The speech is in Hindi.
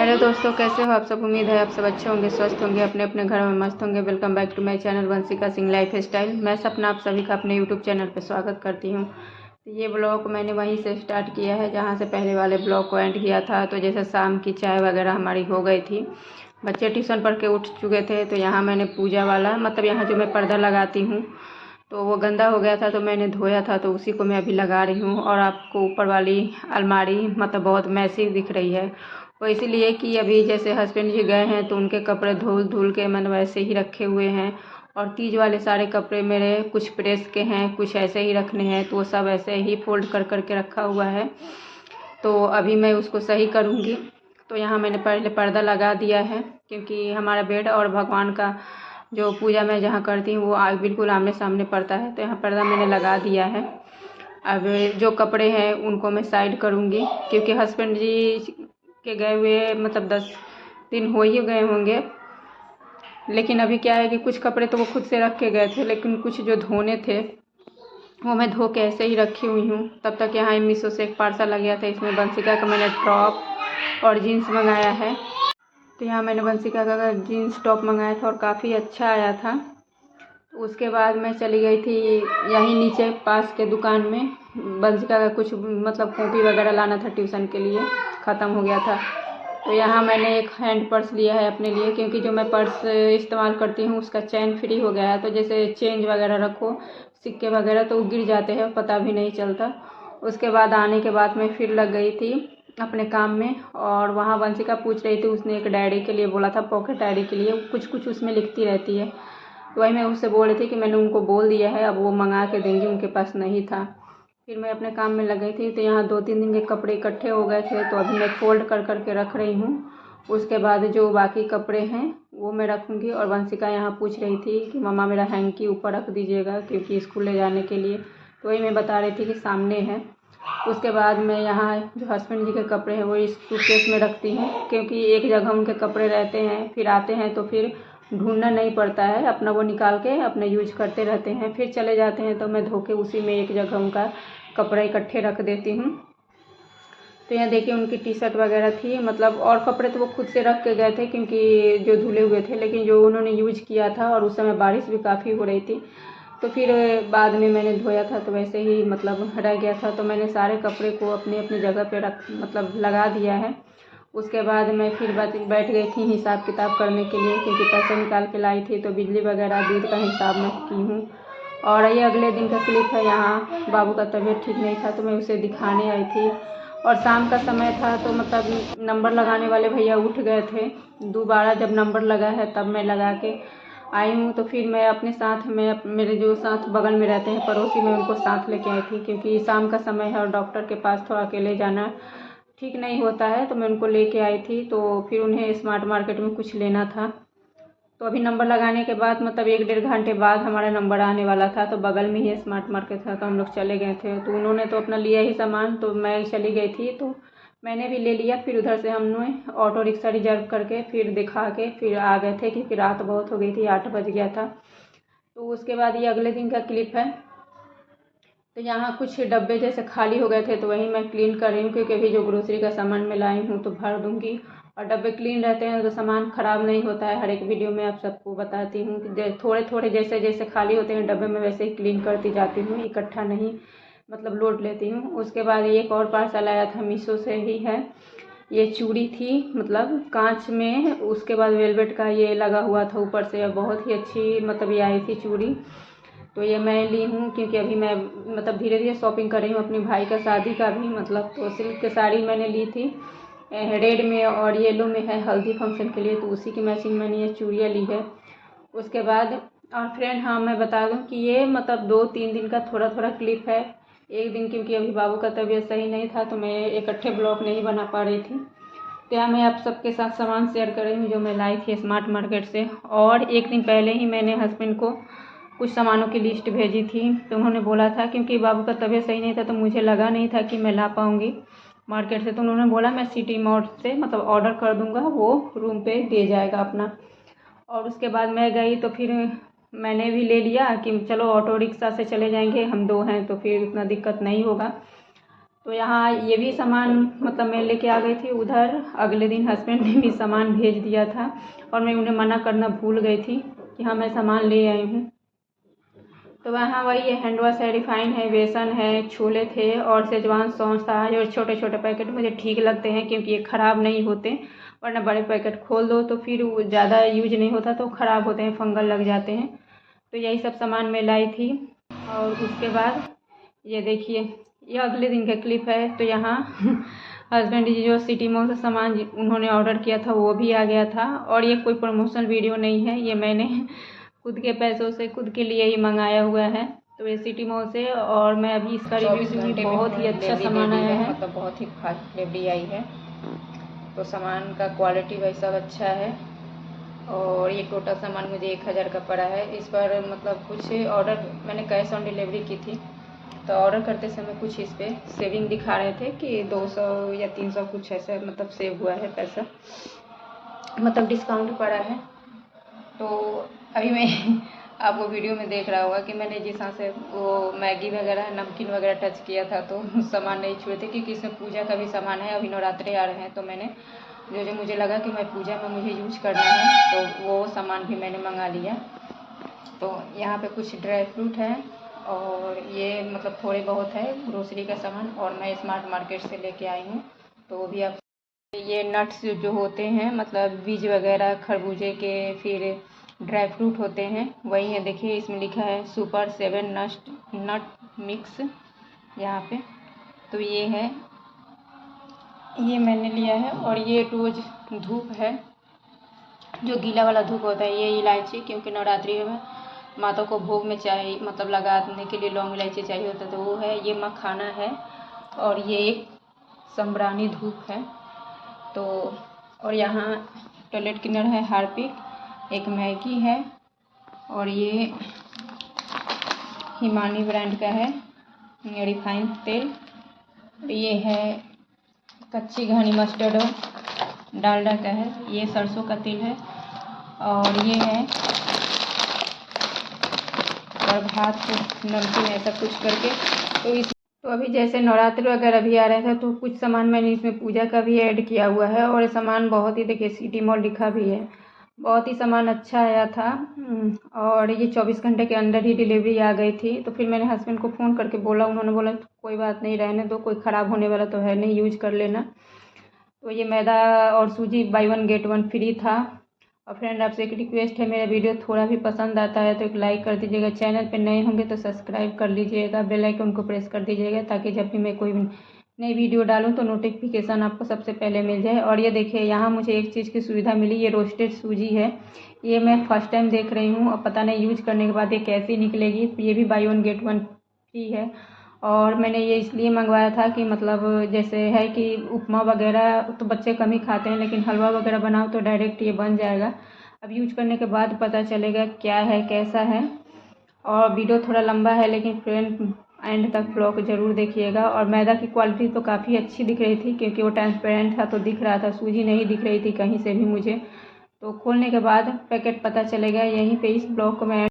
हेलो दोस्तों, कैसे हो आप सब। उम्मीद है आप सब अच्छे होंगे, स्वस्थ होंगे, अपने अपने घर में मस्त होंगे। Welcome back to my channel Vanshika Singh lifestyle. मैं सपना आप सभी का अपने यूट्यूब चैनल पर स्वागत करती हूँ। तो ये ब्लॉग मैंने वहीं से स्टार्ट किया है जहाँ से पहले वाले ब्लॉग को एंड किया था। तो जैसे शाम की चाय वगैरह हमारी हो गई थी, बच्चे ट्यूशन पढ़ के उठ चुके थे, तो यहाँ मैंने पूजा वाला मतलब यहाँ जो मैं पर्दा लगाती हूँ तो वो गंदा हो गया था, तो मैंने धोया था, तो उसी को मैं अभी लगा रही हूँ। और आपको ऊपर वाली अलमारी मतलब बहुत मैसी दिख रही है, वो इसीलिए कि अभी जैसे हस्बैंड जी गए हैं तो उनके कपड़े धुल धुल के मैंने वैसे ही रखे हुए हैं। और तीज वाले सारे कपड़े मेरे कुछ प्रेस के हैं, कुछ ऐसे ही रखने हैं, तो वो सब ऐसे ही फोल्ड कर कर के रखा हुआ है। तो अभी मैं उसको सही करूँगी। तो यहाँ मैंने पहले पर्दा लगा दिया है, क्योंकि हमारा बेड और भगवान का जो पूजा मैं जहाँ करती हूँ वो बिल्कुल आमने सामने पड़ता है। तो यहाँ पर्दा मैंने लगा दिया है। अब जो कपड़े हैं उनको मैं साइड करूँगी, क्योंकि हस्बैंड जी के गए हुए मतलब 10 दिन हो ही गए होंगे। लेकिन अभी क्या है कि कुछ कपड़े तो वो खुद से रख के गए थे, लेकिन कुछ जो धोने थे वो मैं धो के ऐसे ही रखी हुई हूँ। तब तक यहाँ मीशो से एक पार्सल आ गया था, इसमें वंशिका का मैंने टॉप और जीन्स मंगाया है। तो यहाँ मैंने वंशिका का जीन्स टॉप मंगाया था और काफ़ी अच्छा आया था। उसके बाद मैं चली गई थी यहीं नीचे पास के दुकान में, वंशिका का कुछ मतलब कॉपी वगैरह लाना था ट्यूशन के लिए, ख़त्म हो गया था। तो यहाँ मैंने एक हैंड पर्स लिया है अपने लिए, क्योंकि जो मैं पर्स इस्तेमाल करती हूँ उसका चैन फ्री हो गया है। तो जैसे चेंज वगैरह रखो, सिक्के वगैरह, तो वो गिर जाते हैं, पता भी नहीं चलता। उसके बाद आने के बाद मैं फिर लग गई थी अपने काम में। और वहाँ वंशिका पूछ रही थी, उसने एक डायरी के लिए बोला था, पॉकेट डायरी के लिए, कुछ कुछ उसमें लिखती रहती है। तो वही मैं उससे बोल रही थी कि मैंने उनको बोल दिया है, अब वो मंगा के देंगी, उनके पास नहीं था। फिर मैं अपने काम में लग गई थी। तो यहाँ 2-3 दिन के कपड़े इकट्ठे हो गए थे, तो अभी मैं फोल्ड कर कर के रख रही हूँ। उसके बाद जो बाकी कपड़े हैं वो मैं रखूँगी। और वंशिका यहाँ पूछ रही थी कि मम्मा मेरा हैंकी ऊपर रख दीजिएगा, क्योंकि स्कूल ले जाने के लिए। तो वही मैं बता रही थी कि सामने है। उसके बाद मैं यहाँ जो हस्बैंड जी के कपड़े हैं वो इस सूटकेस में रखती हूँ, क्योंकि एक जगह उनके कपड़े रहते हैं, फिर आते हैं तो फिर ढूंढना नहीं पड़ता है, अपना वो निकाल के अपने यूज करते रहते हैं, फिर चले जाते हैं, तो मैं धो के उसी में एक जगह उनका कपड़ा इकट्ठे रख देती हूँ। तो यहाँ देखिए उनकी टी शर्ट वगैरह थी, मतलब और कपड़े तो वो खुद से रख के गए थे, क्योंकि जो धुले हुए थे, लेकिन जो उन्होंने यूज किया था और उस समय बारिश भी काफ़ी हो रही थी, तो फिर बाद में मैंने धोया था तो वैसे ही मतलब रह गया था। तो मैंने सारे कपड़े को अपनी अपनी जगह पे रख मतलब लगा दिया है। उसके बाद मैं फिर बैठ गई थी हिसाब किताब करने के लिए, क्योंकि पैसे निकाल के लाई थी, तो बिजली वगैरह दूध का हिसाब मैं की हूँ। और ये अगले दिन का क्लिप है। यहाँ बाबू का तबीयत ठीक नहीं था, तो मैं उसे दिखाने आई थी। और शाम का समय था, तो मतलब नंबर लगाने वाले भैया उठ गए थे। दोबारा जब नंबर लगा है तब मैं लगा के आई हूँ। तो फिर मैं अपने साथ में मेरे जो साथ बगल में रहते हैं पड़ोसी, मैं उनको साथ लेके आई थी, क्योंकि शाम का समय है और डॉक्टर के पास थोड़ा अकेले जाना ठीक नहीं होता है। तो मैं उनको लेके आई थी। तो फिर उन्हें स्मार्ट मार्केट में कुछ लेना था। तो अभी नंबर लगाने के बाद मतलब 1-1.5 घंटे बाद हमारा नंबर आने वाला था। तो बगल में ही स्मार्ट मार्केट था, तो हम लोग चले गए थे। तो उन्होंने तो अपना लिया ही सामान, तो मैं चली गई थी तो मैंने भी ले लिया। फिर उधर से हमने ऑटो रिक्शा रिजर्व करके फिर दिखा के फिर आ गए थे, क्योंकि रात बहुत हो गई थी, 8 बज गया था। तो उसके बाद ये अगले दिन का क्लिप है। तो यहाँ कुछ डब्बे जैसे खाली हो गए थे, तो वही मैं क्लीन कर रही हूँ, क्योंकि अभी जो ग्रोसरी का सामान मैं लाई हूँ तो भर दूँगी। और डब्बे क्लीन रहते हैं तो सामान ख़राब नहीं होता है। हर एक वीडियो में आप सबको बताती हूँ कि थोड़े थोड़े जैसे जैसे खाली होते हैं डब्बे में, वैसे ही क्लीन करती जाती हूँ, इकट्ठा नहीं मतलब लोड लेती हूँ। उसके बाद एक और पार्सल आया था, मीशो से ही है। ये चूड़ी थी मतलब कांच में, उसके बाद वेलवेट का ये लगा हुआ था ऊपर से, बहुत ही अच्छी मतलब ये आई थी चूड़ी। तो ये मैं ली हूँ, क्योंकि अभी मैं मतलब धीरे धीरे शॉपिंग कर रही हूँ अपनी भाई का शादी का भी मतलब। तो सिल्क की साड़ी मैंने ली थी रेड में और येलो में है, हल्दी फंक्शन के लिए, तो उसी की मैचिंग मैंने ये चूड़ियाँ ली है। उसके बाद और फ्रेंड हाँ मैं बता दूँ कि ये मतलब 2-3 दिन का थोड़ा थोड़ा क्लिप है। एक दिन क्योंकि अभी बाबू का तबीयत सही नहीं था, तो मैं इकट्ठे ब्लॉग नहीं बना पा रही थी। तो यहाँ मैं आप सबके साथ सामान शेयर कर रही हूँ जो मैं लाई थी स्मार्ट मार्केट से। और एक दिन पहले ही मैंने हस्बैंड को कुछ सामानों की लिस्ट भेजी थी। तो उन्होंने बोला था, क्योंकि बाबू का तबीयत सही नहीं था, तो मुझे लगा नहीं था कि मैं ला पाऊँगी मार्केट से। तो उन्होंने बोला मैं सिटी मार्ट से मतलब ऑर्डर कर दूँगा, वो रूम पे दे जाएगा अपना। और उसके बाद मैं गई तो फिर मैंने भी ले लिया कि चलो ऑटो रिक्शा से चले जाएंगे, हम 2 हैं तो फिर उतना दिक्कत नहीं होगा। तो यहाँ ये भी सामान मतलब मैं लेके आ गई थी उधर। अगले दिन हस्बैंड ने भी सामान भेज दिया था और मैं उन्हें मना करना भूल गई थी कि हाँ मैं सामान ले आई हूँ। तो वहाँ वही है, हैंड वॉश है, रिफाइन है, बेसन है, छोले थे और शेजवान सॉस था। जो छोटे छोटे पैकेट मुझे ठीक लगते हैं क्योंकि ये ख़राब नहीं होते, वरना बड़े पैकेट खोल दो तो फिर वो ज़्यादा यूज नहीं होता तो ख़राब होते हैं, फंगल लग जाते हैं। तो यही सब सामान मैं लाई थी। और उसके बाद ये देखिए, ये अगले दिन का क्लिप है। तो यहाँ हस्बैंड जी जो सिटी मॉल से सामान उन्होंने ऑर्डर किया था वो भी आ गया था। और ये कोई प्रमोशन वीडियो नहीं है, ये मैंने खुद के पैसों से खुद के लिए ही मंगाया हुआ है। तो ये सिटी मॉल से, और मैं अभी इसका रिव्यू दूँगी। बहुत ही अच्छा सामान आया है, मतलब बहुत ही फास्ट डिलीवरी आई है। तो सामान का क्वालिटी भाई सब अच्छा है। और ये टोटल सामान मुझे 1000 का पड़ा है। इस पर मतलब कुछ ऑर्डर मैंने कैश ऑन डिलीवरी की थी, तो ऑर्डर करते समय कुछ इस पर सेविंग दिखा रहे थे कि 200 या 300 कुछ ऐसा मतलब सेव हुआ है पैसा, मतलब डिस्काउंट पड़ा है। तो अभी मैं आपको वीडियो में देख रहा होगा कि मैंने जिस तरह से वो मैगी वगैरह नमकीन वगैरह टच किया था तो सामान नहीं छुए थे, क्योंकि इसमें पूजा का भी सामान है। अभी नवरात्रे आ रहे हैं तो मैंने जो मुझे लगा कि मैं पूजा में मुझे यूज करना है तो वो सामान भी मैंने मंगा लिया। तो यहाँ पे कुछ ड्राई फ्रूट है और ये मतलब थोड़े बहुत है ग्रोसरी का सामान, और मैं स्मार्ट मार्केट से लेके आई हूँ। तो वो भी आप, ये नट्स जो होते हैं मतलब बीज वगैरह खरबूजे के, फिर ड्राई फ्रूट होते हैं वही है। देखिए इसमें लिखा है सुपर 7 नट मिक्स यहाँ पे। तो ये है, ये मैंने लिया है। और ये रोज़ धूप है, जो गीला वाला धूप होता है। ये इलायची, क्योंकि नवरात्रि में माता को भोग में चाहिए, मतलब लगाने के लिए लौंग इलायची चाहिए होता है, तो वो है। ये मखाना है और ये एक संब्रानी धूप है। तो और यहाँ टॉयलेट क्लीनर है हार्पिक, एक मैगी है, और ये हिमानी ब्रांड का है रिफाइंड तेल। ये है कच्ची घनी मस्टर्ड डालडा का है, ये सरसों का तेल है। और ये है प्रभात नमकीन, ऐसा कुछ करके। तो अभी जैसे नवरात्रि वगैरह भी आ रहे थे तो कुछ सामान मैंने इसमें पूजा का भी ऐड किया हुआ है। और ये सामान बहुत ही, देखिए सिटी मॉल लिखा भी है, बहुत ही सामान अच्छा आया था। और ये 24 घंटे के अंदर ही डिलीवरी आ गई थी। तो फिर मैंने हस्बैंड को फ़ोन करके बोला, उन्होंने बोला कोई बात नहीं, रहने दो, कोई ख़राब होने वाला तो है नहीं, यूज कर लेना। तो ये मैदा और सूजी बाई 1 गेट 1 फ्री था। और फ्रेंड आपसे एक रिक्वेस्ट है, मेरा वीडियो थोड़ा भी पसंद आता है तो एक लाइक कर दीजिएगा। चैनल पे नए होंगे तो सब्सक्राइब कर लीजिएगा, बेल आइकन को प्रेस कर दीजिएगा, ताकि जब भी मैं कोई नई वीडियो डालूं तो नोटिफिकेशन आपको सबसे पहले मिल जाए। और ये देखिए यहाँ मुझे एक चीज़ की सुविधा मिली, ये रोस्टेड सूजी है। ये मैं फर्स्ट टाइम देख रही हूँ, अब पता नहीं यूज करने के बाद ये कैसी निकलेगी। ये भी बाई 1 गेट 1 फ्री है। और मैंने ये इसलिए मंगवाया था कि मतलब जैसे है कि उपमा वगैरह तो बच्चे कम ही खाते हैं, लेकिन हलवा वगैरह बनाओ तो डायरेक्ट ये बन जाएगा। अब यूज करने के बाद पता चलेगा क्या है कैसा है। और वीडियो थोड़ा लंबा है, लेकिन फ्रेंड एंड तक ब्लॉग ज़रूर देखिएगा। और मैदा की क्वालिटी तो काफ़ी अच्छी दिख रही थी, क्योंकि वो ट्रांसपेरेंट था तो दिख रहा था, सूजी नहीं दिख रही थी कहीं से भी मुझे। तो खोलने के बाद पैकेट पता चलेगा। यहीं पे इस ब्लॉग को मैं